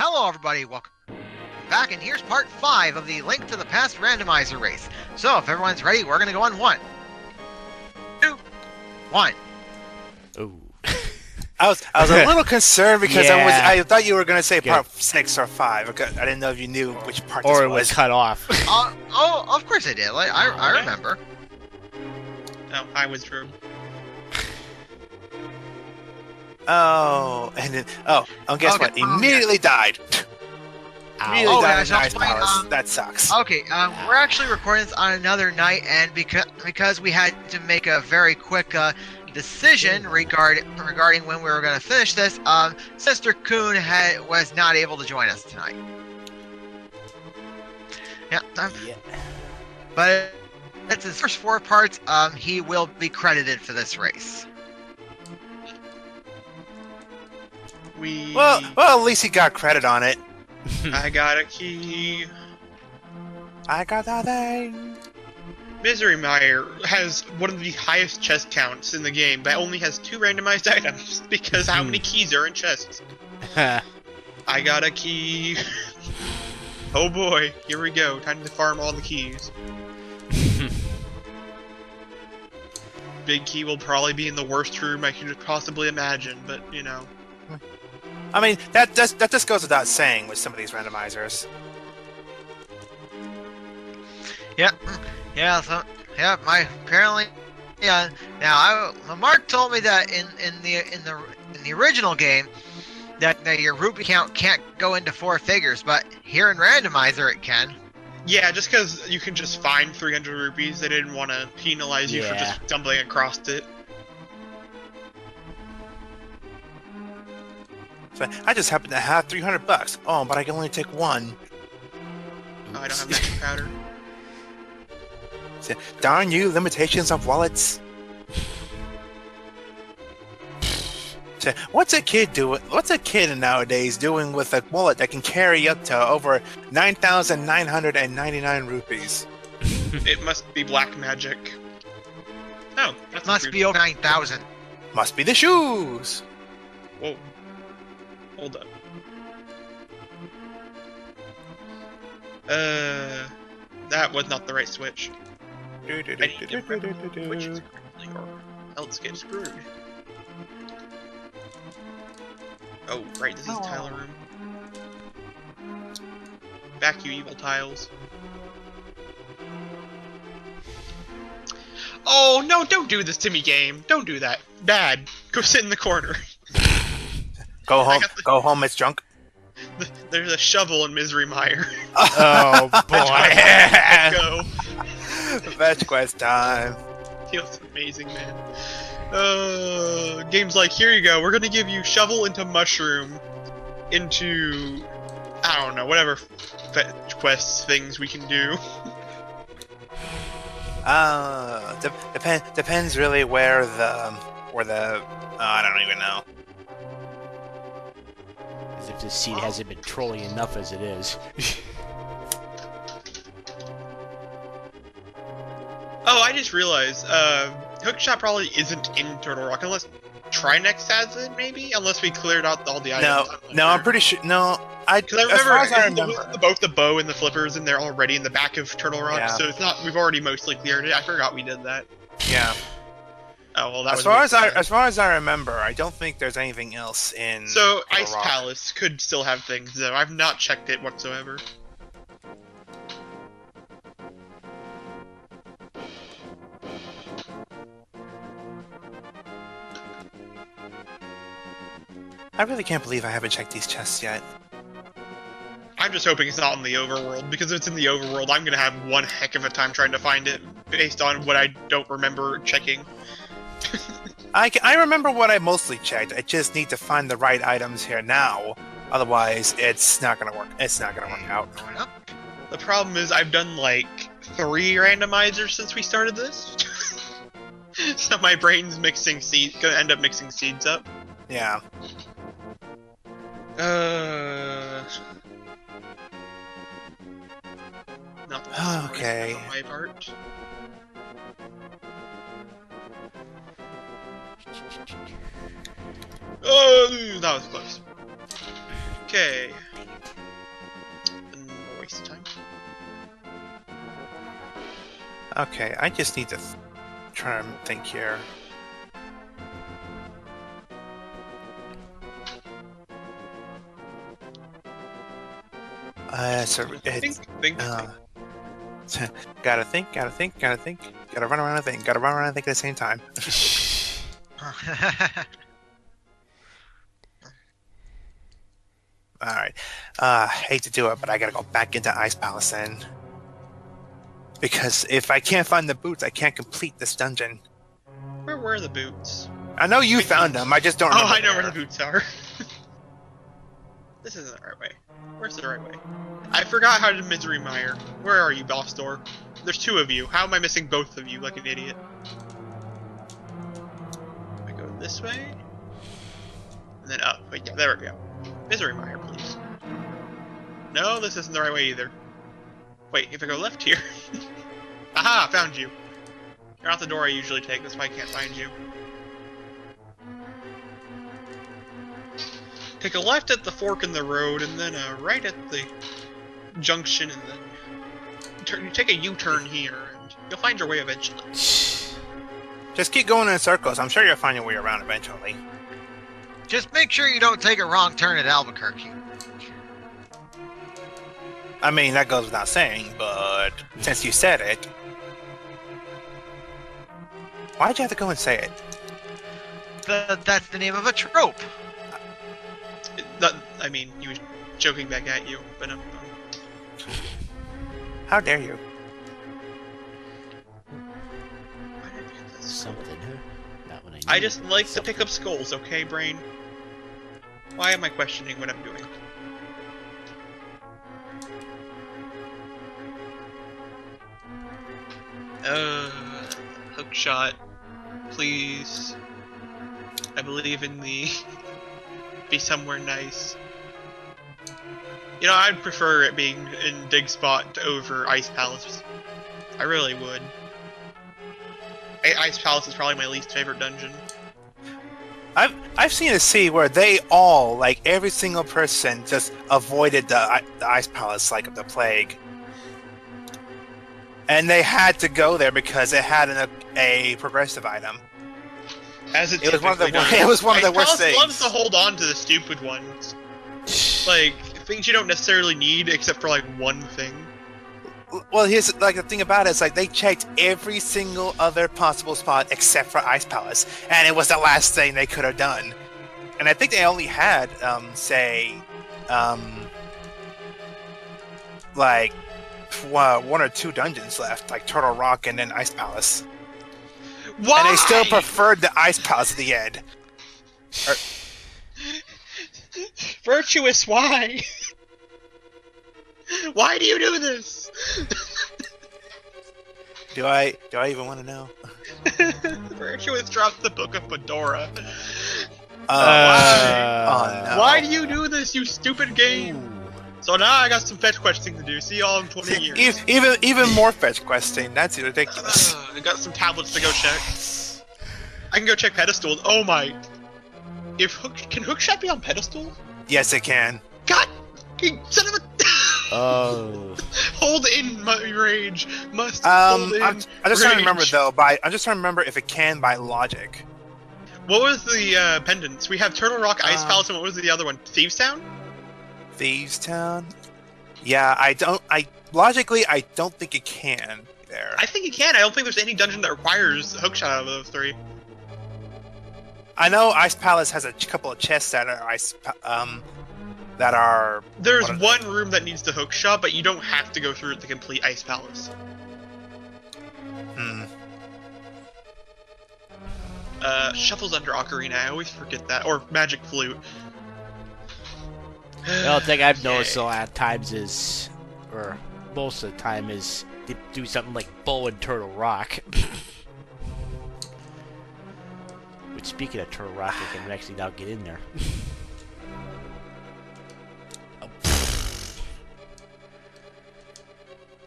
Hello everybody, welcome back, and here's part 5 of the Link to the Past randomizer race. So if everyone's ready, we're gonna go on 1, 2, 1. Ooh. I was a little concerned because Yeah. I thought you were going to say Good. part 6 or 5. Okay, I didn't know if you knew which part Or this it was was. cut off. Oh, of course I did. Like, I remember. Oh, I was rude. Oh, and then guess Okay, what? Immediately died. Immediately Oh, died yeah, of so ice explain, powers. That sucks. Okay, we're actually recording this on another night, and because we had to make a very quick decision regarding when we were going to finish this, Sinisterkun was not able to join us tonight. Yeah, but it's his first 4 parts. He will be credited for this race. Well, at least he got credit on it. I got a key. I got that thing. Misery Mire has one of the highest chest counts in the game, but only has 2 randomized items because how many keys are in chests? I got a key. Oh boy, here we go. Time to farm all the keys. Big key will probably be in the worst room I could possibly imagine, but you know. I mean, that just goes without saying with some of these randomizers. Yeah, so apparently, yeah. Now, Mark told me that in the original game that your rupee count can't go into 4 figures, but here in randomizer it can. Yeah, just because you can just find 300 rupees, they didn't want to penalize you for just stumbling across it. So I just happen to have $300. Oh, but I can only take 1. Oh, I don't have magic powder. So, darn you, limitations of wallets. So, what's a kid doing? What's a kid nowadays doing with a wallet that can carry up to over 9,999 rupees? It must be black magic. Oh, It must be over 9,000. Must be the shoes. Whoa. Hold up. That was not the right switch. I need to remember which is correctly or else get screwed. Oh, right, this is the tile room. Back, you evil tiles. Oh, no, don't do this to me, game. Don't do that. Bad. Go sit in the corner. Go home. Go home. It's drunk. There's a shovel in Misery Mire. Oh boy! Go. Fetch quest time. Feels amazing, man. Games like, here you go. We're gonna give you shovel into mushroom, into I don't know, whatever fetch quests things we can do. Depends really where the I don't even know. As if this seed hasn't been trolling enough as it is. Oh, I just realized, Hookshot probably isn't in Turtle Rock unless Trinex has it, maybe? Unless we cleared out all the items. No, I'm pretty sure. No, Because I as far as I remember, remember. both the bow and the flippers in there already in the back of Turtle Rock, Yeah. so it's not. We've already mostly cleared it. I forgot we did that. Yeah. Oh well, that As was. far as I remember, I don't think there's anything else in. So Turtle Ice Rock. Palace could still have things though. I've not checked it whatsoever. I really can't believe I haven't checked these chests yet. I'm just hoping it's not in the overworld, because if it's in the overworld, I'm gonna have one heck of a time trying to find it, based on what I don't remember checking. I remember what I mostly checked. I just need to find the right items here now. Otherwise, it's not gonna work. It's not gonna work out. Going up. The problem is I've done like 3 randomizers since we started this. So my brain's gonna end up mixing seeds up. Yeah. Not the Okay. on my part. Oh, that was close. Okay. Okay, I just need to try to think here. So Think. gotta think, gotta run around and think, gotta run around and think at the same time. Alright. Hate to do it, but I gotta go back into Ice Palace then. Because if I can't find the boots, I can't complete this dungeon. Where were the boots? I know you found them, I just don't remember. Oh, I know where where the boots are. This isn't the right way. Where's the right way? I forgot how to Misery Mire. Where are you, Boss Door? There's two of you. How am I missing both of you like an idiot? I go this way, and then up. Wait, yeah, there we go. Misery Mire, please. No, this isn't the right way either. Wait, if I go left here... Aha! Found you! You're not the door I usually take, that's why I can't find you. Take a left at the fork in the road, and then a right at the junction, and then you take a U-turn here, and you'll find your way eventually. Just keep going in circles. I'm sure you'll find your way around eventually. Just make sure you don't take a wrong turn at Albuquerque. I mean, that goes without saying, but since you said it... Why'd you have to go and say it? That's the name of a trope. I mean, he was joking back at you, but How dare you? Something, huh? Not what I just like to Something. pick up skulls, okay, brain? Why am I questioning what I'm doing? Hook shot, please. I believe in the be somewhere nice. You know, I'd prefer it being in Dig Spot over Ice Palace. I really would. Ice Palace is probably my least favorite dungeon. I've seen a scene where they all, like every single person, just avoided the Ice Palace like the plague, and they had to go there because it had a progressive item. As it was one of the typically does. it was one of the Ice worst Palace things. loves to hold on to the stupid ones, like things you don't necessarily need except for like one thing. Well, here's like the thing about it is like they checked every single other possible spot except for Ice Palace, and it was the last thing they could have done. And I think they only had, like one or two dungeons left, like Turtle Rock and then Ice Palace. Why? And they still preferred the Ice Palace at the end. Virtuous, why? Why do you do this? Do I even want to know? Virtuous dropped the Book of Fedora. Oh no! Why do you do this, you stupid game? So now I got some fetch questing to do. See y'all in 20 years. Even more fetch questing. That's ridiculous. I got some tablets to go check. I can go check pedestals. Oh my! Can hookshot be on pedestal? Yes, it can. God, you son of a! Oh. Hold in my rage. Must I'm hold in. just trying to remember rage. though. I'm just trying to remember if it can by logic. What was the pendants? We have Turtle Rock, Ice Palace, and what was the other one? Thieves Town? Thieves Town. Yeah, logically I don't think it can there. I think you can. I don't think there's any dungeon that requires a hookshot out of those three. I know Ice Palace has a couple of chests that are that are. There's one room that needs the hookshot, but you don't have to go through the complete Ice Palace. Shuffles under Ocarina. I always forget that. Or Magic Flute. The only thing I've noticed a lot of times is, or most of the time, is they do something like Bow and Turtle Rock. Which, speaking of Turtle Rock, I can actually now get in there.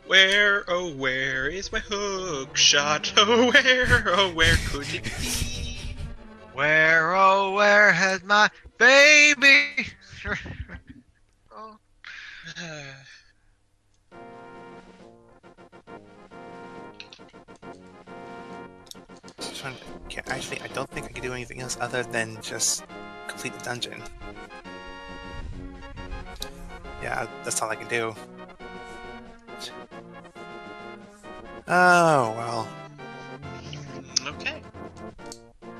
Where, oh where is my hookshot? Oh where could it be? Where, oh, where has my baby? Oh. I don't think I can do anything else other than just complete the dungeon. Yeah, that's all I can do. Oh, well. Okay.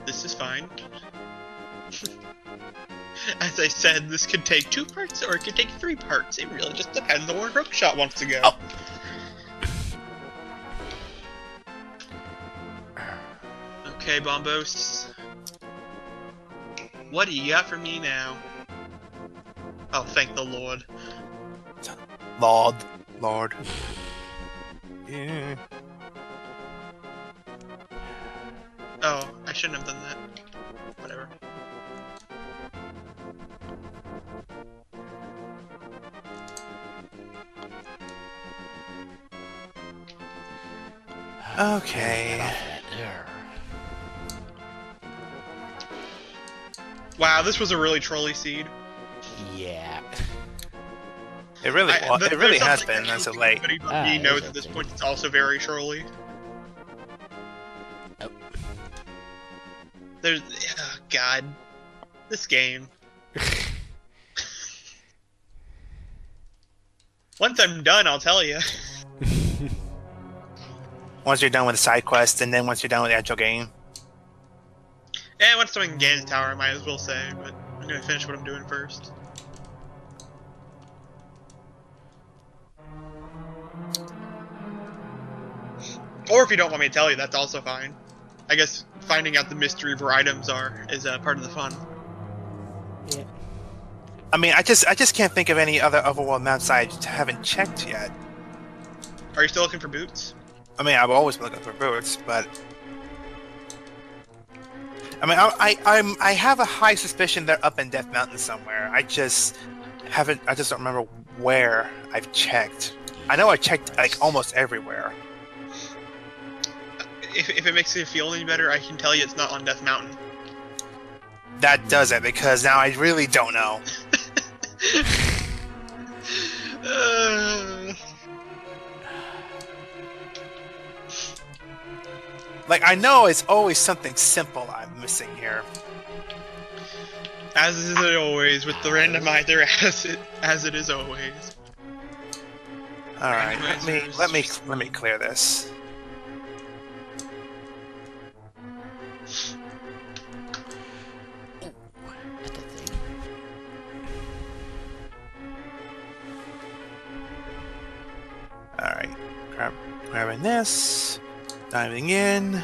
This is fine. As I said, this could take 2 parts or it could take 3 parts. It really just depends on where Hookshot wants to go. Oh. Okay, Bombos. What do you got for me now? Oh, thank the Lord. Lord. Yeah. Oh, I shouldn't have done that. Whatever. Okay. Wow, this was a really trolly seed. Yeah. It really it really has something been that as of late. Everybody but me knows there's at this something. point it's also very trolly. Oh. There's... Oh, God. This game. Once I'm done, I'll tell you. Once you're done with the side quest, and then once you're done with the actual game. And once I'm in Gaines Tower, I might as well say, but I'm gonna finish what I'm doing first. Or if you don't want me to tell you, that's also fine. I guess finding out the mystery of where items are is part of the fun. Yeah. I mean, I just can't think of any other overworld maps I haven't checked yet. Are you still looking for boots? I mean, I've always been looking for boots, but I mean, I have a high suspicion they're up in Death Mountain somewhere. I just don't remember where I've checked. I know I checked like almost everywhere. If it makes you feel any better, I can tell you it's not on Death Mountain. That does it, because now I really don't know. Like, I know it's always something simple I'm missing here. As is it always with the randomizer, as it is always. All right, let me clear this. That's the thing. All right, grabbing this, diving in,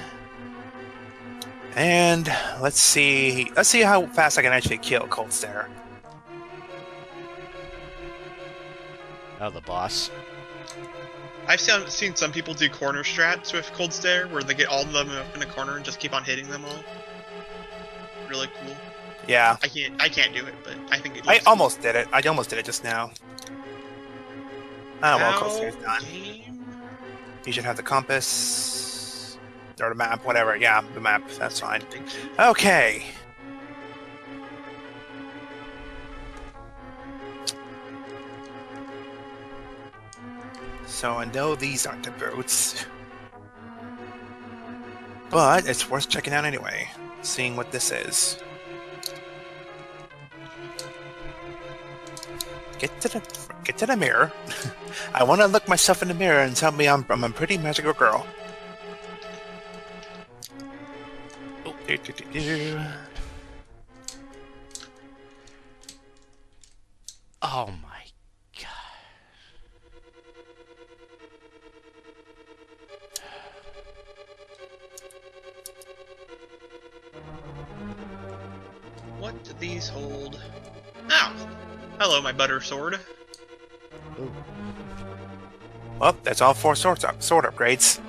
and let's see how fast I can actually kill Cold Stare. Oh, the boss. I've seen some people do corner strats with Cold Stare, where they get all of them up in a corner and just keep on hitting them all. Really cool. Yeah, I can't do it, but I think it I looks almost did it. I almost did it just now. Ah, well, Cold Stare's done. Game? You should have the compass or the map, whatever. Yeah, the map. That's fine. Okay. So I know these aren't the boots, but it's worth checking out anyway, seeing what this is. Get to the mirror. I want to look myself in the mirror and tell me I'm a pretty magical girl. Oh. Oh my god. What do these hold? Ow! Hello, my butter sword. Well, that's all 4 sword upgrades.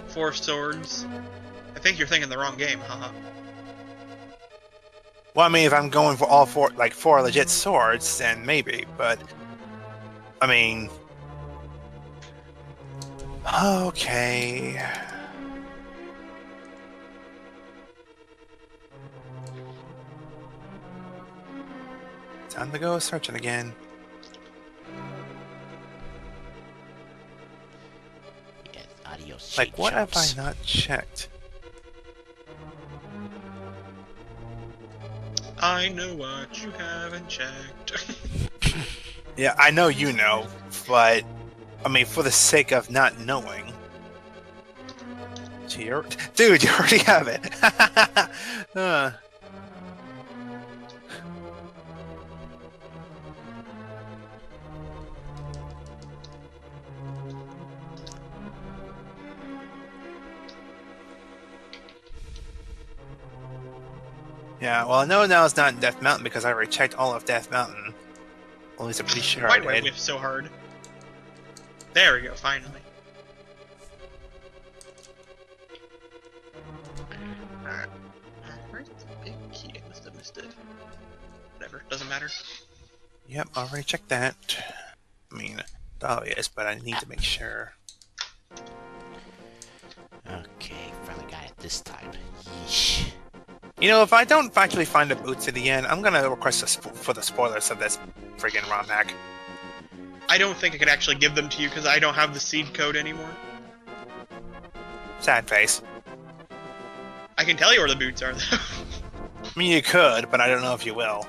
4 swords. I think you're thinking the wrong game, haha. Well, I mean, if I'm going for all 4, like 4 legit swords, then maybe, but I mean, okay. Time to go searching again. Yes, adios. Like, what have I jumps. not checked? I know what you haven't checked. Yeah, I know you know, but I mean, for the sake of not knowing. Dude, you already have it. Yeah, well, I know now it's not in Death Mountain because I already checked all of Death Mountain. At least I'm pretty sure Why I do I did. whiff so hard? There we go, finally. Alright. Where's the big key? I must have missed it. Whatever, doesn't matter. Yep, I already checked that. I mean, obvious, but I need to make sure. Okay, finally got it this time. Yeesh. You know, if I don't actually find the boots at the end, I'm gonna request for the spoilers of this friggin' ROM hack. I don't think I could actually give them to you because I don't have the seed code anymore. Sad face. I can tell you where the boots are, though. I mean, you could, but I don't know if you will.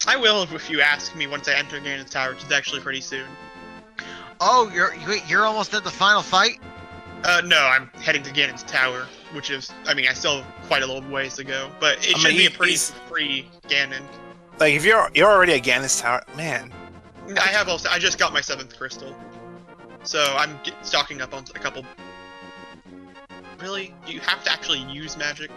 I will if you ask me once I enter Ganon's Tower, which is actually pretty soon. Oh, you're almost at the final fight? No, I'm heading to Ganon's Tower, which is, I mean, I still have quite a little ways to go, but it should be a pretty free Ganon. Like, if you're already at Ganon's Tower, man. I just got my 7th crystal, so I'm stocking up on a couple. Really? Do you have to actually use magic?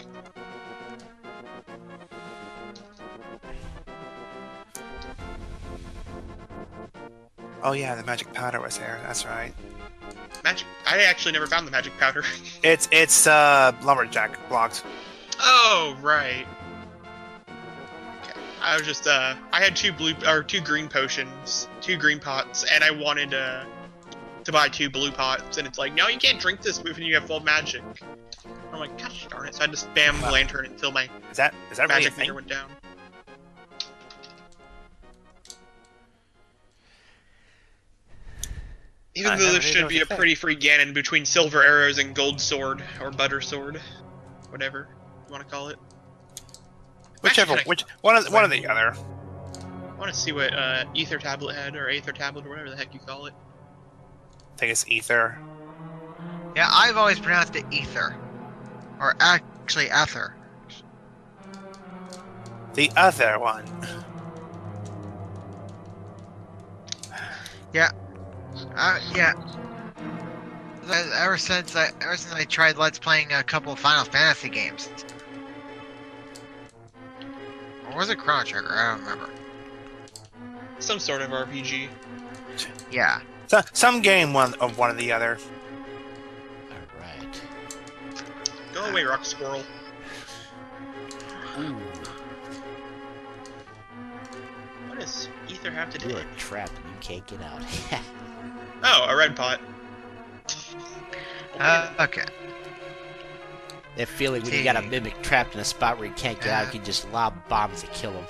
Oh yeah, the magic powder was there. That's right. Magic? I actually never found the magic powder. It's lumberjack blocked. Oh right. Okay. I was just I had two green potions, 2 green pots, and I wanted to buy 2 blue pots, and it's like, no, you can't drink this when you have full magic. I'm like, gosh darn it! So I had to spam the lantern until my Is that really a magic thing? meter went down. Even though there should be a pretty free Ganon between Silver Arrows and Gold Sword, or Butter Sword, whatever you want to call it. Whichever, one or the other. I want to see what Ether Tablet had, or Aether Tablet, or whatever the heck you call it. I think it's ether. Yeah, I've always pronounced it ether. Or actually ether. The other one. Yeah. Yeah. Ever since I tried Let's playing a couple of Final Fantasy games. Or was it Chrono Trigger? I don't remember. Some sort of RPG. Yeah. So, some game one or the other. Alright. Go away, Rock Squirrel. Ooh, What does Ether have to do you're with it? trapped and you can't get out. Oh, a red pot. Okay. That feeling when you got a mimic trapped in a spot where you can't get out, you can just lob bombs to kill him.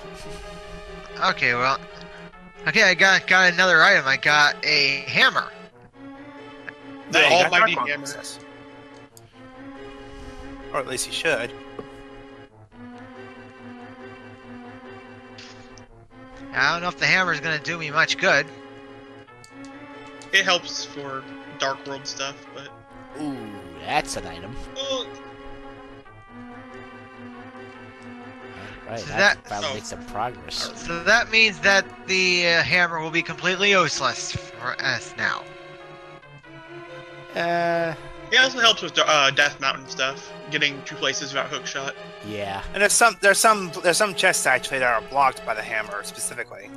Okay, well. Okay, I got another item. I got a hammer. The Yeah, you got almighty Dark hammer. Princess. Or at least you should. I don't know if the hammer's gonna do me much good. It helps for Dark World stuff, but... Ooh, that's an item. Alright, So that that- finally makes some progress. So that means that the hammer will be completely useless for us now. It also helps with Death Mountain stuff, getting 2 places without hookshot. Yeah. And there's some chests actually that are blocked by the hammer specifically.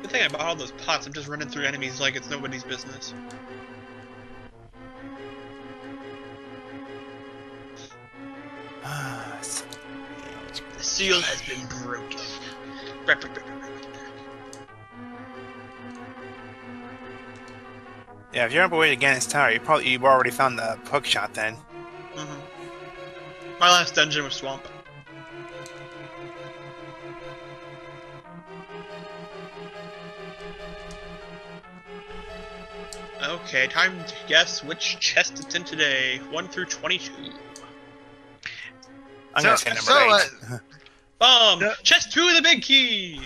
Good thing I bought all those pots. I'm just running through enemies like it's nobody's business. The seal has been broken. Yeah, if you're on your way to Ganon's Tower, you've already found the hook shot then. My last dungeon was Swamp. Okay, time to guess which chest it's in today. 1 through 22. I'm gonna say number 8. Bomb! Chest 2 the big key!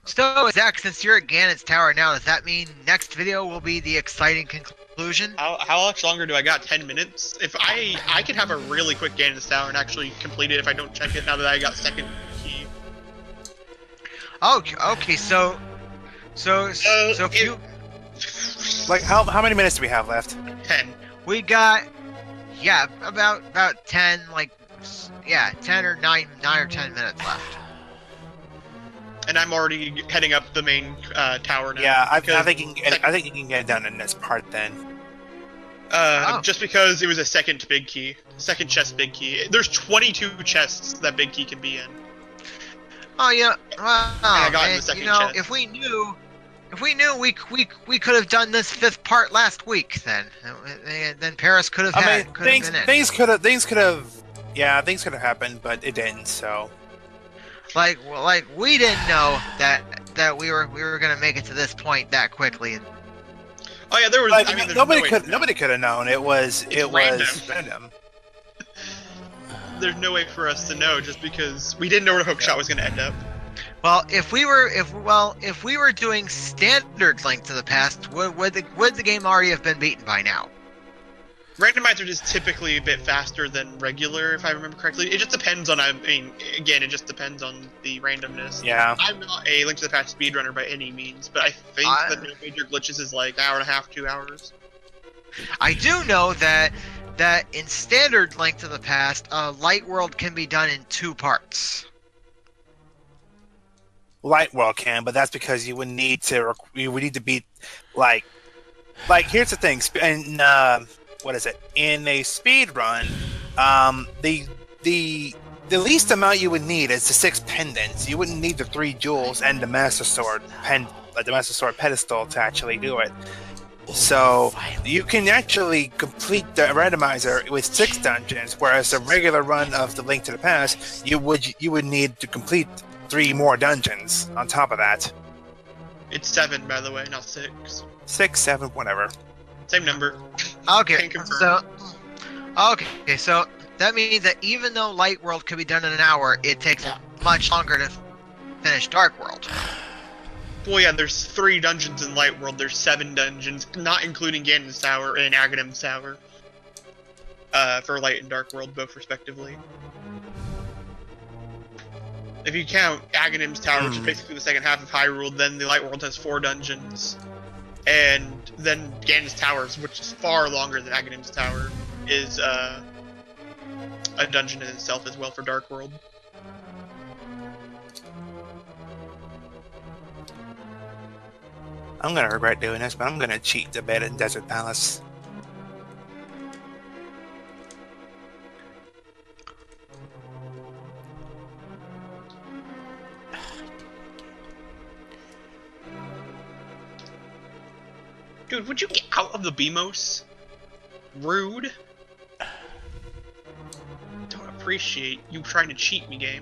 So, Zach, since you're at Ganon's Tower now, does that mean next video will be the exciting conclusion? How much longer do I got? 10 minutes? If I can have a really quick Ganon's Tower and actually complete it if I don't check it now that I got second key. Okay, so if you... Like, how many minutes do we have left? 10. We got, yeah, about 10, 10 or 9 or 10 minutes left. And I'm already heading up the main tower now. Yeah, I think you can get it done in this part then. Just because it was a second big key. Second chest big key. There's 22 chests that big key can be in. Oh yeah, well, I got in the second chest. if we knew, we could have done this 5th part last week. Then Paris could have things could have happened, but it didn't. So, like we didn't know that we were gonna make it to this point that quickly. Oh yeah, there was. Like, I mean, nobody could have known. It was random. There's no way for us to know just because we didn't know where the hookshot was going to end up. Well, if we were doing standard Link to the Past, would the game already have been beaten by now? Randomizer is typically a bit faster than regular, if I remember correctly. It just depends on. I mean, again, it just depends on the randomness. Yeah. I'm not a Link to the Past speedrunner by any means, but I think that no major glitches is like an hour and a half, 2 hours. I do know that in standard Link to the Past, Light World can be done in 2 parts. Light World can, but that's because you would need to beat like here's the thing, and what is it? In a speed run, the least amount you would need is the 6 pendants. You wouldn't need the 3 jewels and the Master Sword pedestal to actually do it. So you can actually complete the randomizer with 6 dungeons, whereas the regular run of the Link to the Past, you would need to complete 3 more dungeons on top of that. It's 7, by the way, not 6. 6, 7, whatever. Same number. Okay, so that means that even though Light World could be done in an hour, it takes much longer to finish Dark World. Well, yeah, there's 3 dungeons in Light World. There's 7 dungeons, not including Ganon's Tower and Aghanim's Tower. For Light and Dark World, both respectively. If you count Aghanim's Tower, which is basically the second half of Hyrule, then the Light World has 4 dungeons. And then Ganon's Tower, which is far longer than Aghanim's Tower, is a dungeon in itself as well for Dark World. I'm gonna regret doing this, but I'm gonna cheat the bed in Desert Palace. Dude, would you get out of the BMOS? Rude. Don't appreciate you trying to cheat me, game.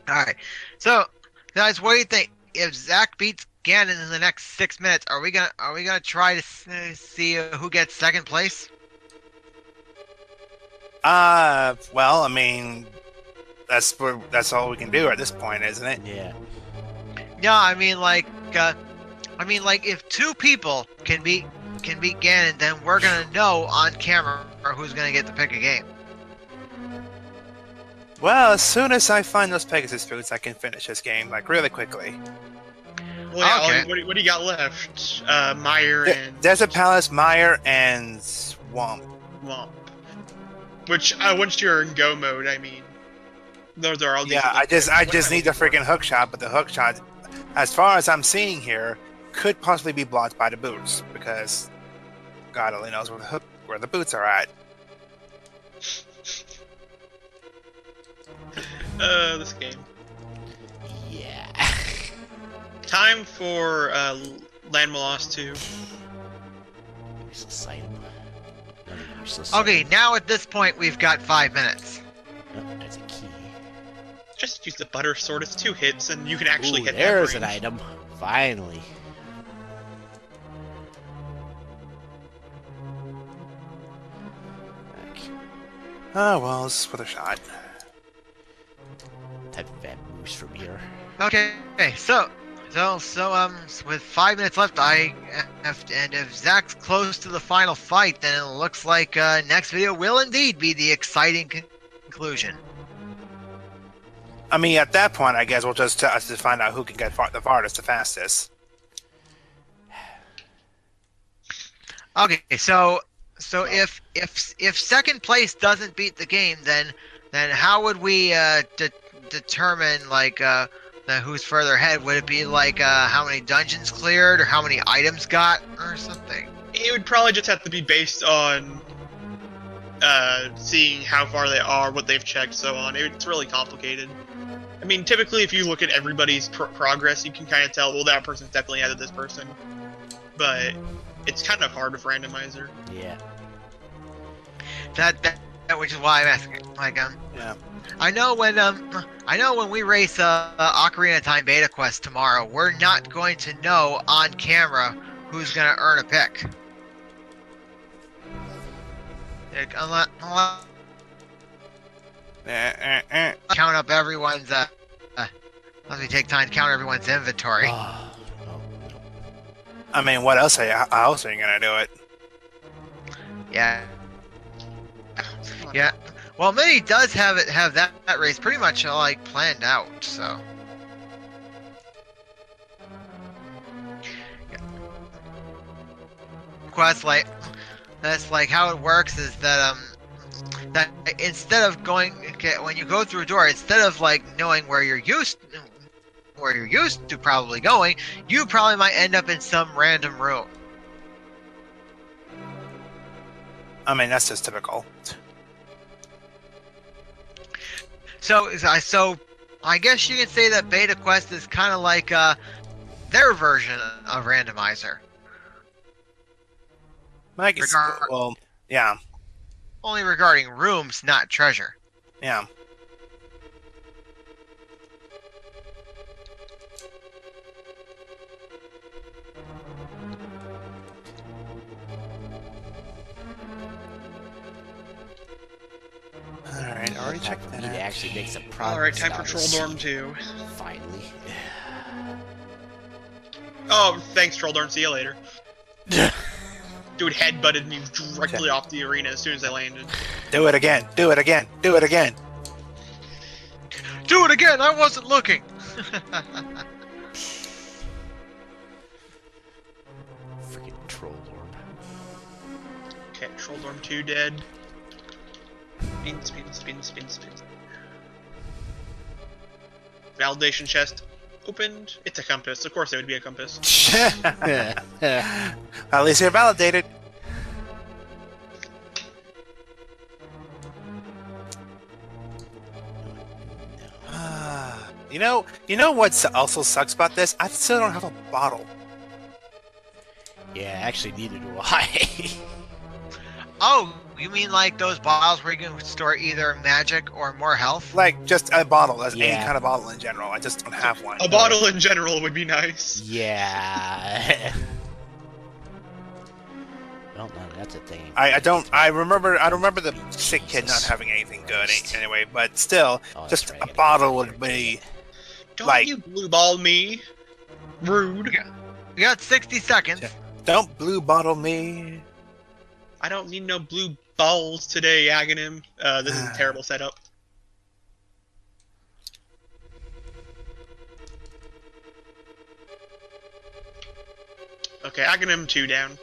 Alright, so, guys, what do you think? If Zach beats Ganon in the next 6 minutes, are we gonna try to see who gets 2nd place? Well, I mean, that's all we can do at this point, isn't it? Yeah. No, I mean like if 2 people can beat Ganon, then we're gonna know on camera who's gonna get to pick a game. Well, as soon as I find those Pegasus fruits, I can finish this game, like, really quickly. Well, yeah, Okay. what do you got left? Meyer and... Desert Palace, Meyer, and Swamp. Which, once you're in go mode, I mean... Those are all... Yeah, I just need the freaking hookshot, but the hookshot, as far as I'm seeing here, could possibly be blocked by the boots, because God only knows where the boots are at. This game. Yeah. Time for Land Molas 2. Useless item. Another useless Okay, item. now at this point we've got 5 minutes. Oh, there's a key. Just use the butter sword. It's 2 hits, and you can actually Ooh, hit. there's that an range. item. Finally. Oh well, let's put a shot. Type of bad moves from here. Okay, so with 5 minutes left, and if Zach's close to the final fight, then it looks like next video will indeed be the exciting conclusion. I mean, at that point, I guess we'll just to find out who can get the farthest, the fastest. Okay, so if second place doesn't beat the game, then how would we determine like who's further ahead? Would it be like how many dungeons cleared or how many items got or something? It would probably just have to be based on seeing how far they are, what they've checked, so on. It's really complicated. I mean, typically, if you look at everybody's progress, you can kind of tell, well, that person's definitely ahead of this person. But it's kind of hard with Randomizer. Yeah. That which is why I'm asking. Like Yeah. I know when we race Ocarina of Time Beta Quest tomorrow, we're not going to know on camera who's going to earn a pick. Like, unless count up everyone's let me take time to count everyone's inventory. Oh. I mean, what else? How else are you gonna do it? Yeah. Yeah. Well, Mini does have that race pretty much like planned out, so. Yeah. Quest like that's like how it works is that that instead of when you go through a door, instead of like knowing where you're used to probably going, you probably might end up in some random room. I mean, that's just typical. So I guess you can say that Beta Quest is kind of like their version of Randomizer. I guess, well, yeah. Only regarding rooms, not treasure. Yeah. Alright, already checked that Need to out. actually make some progress. Alright, time for on Troll this. Dorm 2. Finally. Oh, thanks, Troll Dorm. See you later. Dude headbutted me directly off the arena as soon as I landed. Do it again. Do it again. Do it again. Do it again! I wasn't looking! Freaking Troll Dorm. Okay, Troll Dorm 2 dead. Spin. Validation chest opened. It's a compass. Of course it would be a compass. At least you're validated. You know what also sucks about this? I still don't have a bottle. Yeah, actually neither do I. Oh, you mean like those bottles where you can store either magic or more health? Like, just a bottle, as any Yeah. kind of bottle in general. I just don't have one. A bottle in general would be nice. Yeah. Well, no, that's a thing. I don't remember the sick kid not having anything good anyway, but still, Oh, that's just right, I a gotta bottle get would that. be Don't like, you blue ball me. Rude. We got 60 seconds. don't blue bottle me. I don't need no blue balls today, Aghanim. This is a terrible setup. Okay, Aghanim 2 down.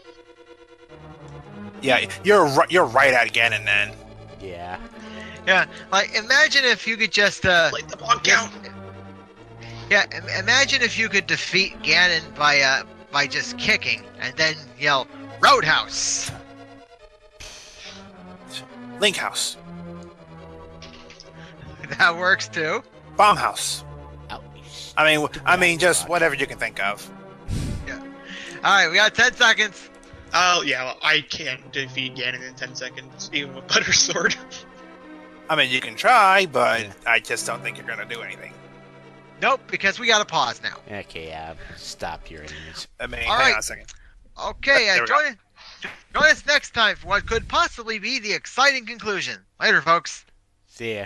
Yeah, you're right at Ganon then. Yeah. Yeah, like imagine if you could just Play the block count. yeah, imagine if you could defeat Ganon by just kicking and then yell Roadhouse. Link House, That works too. Bomb House. Ouch. I mean, just whatever you can think of. All right, we got 10 seconds. Oh, yeah, well, I can't defeat Ganon in 10 seconds, even with Butter Sword. I mean, you can try, but I just don't think you're gonna do anything. Nope, because we got to pause now. Okay, stop your enemies. I mean, All hang right. on a second. Okay, There we go. Join us next time for what could possibly be the exciting conclusion. Later, folks. See ya.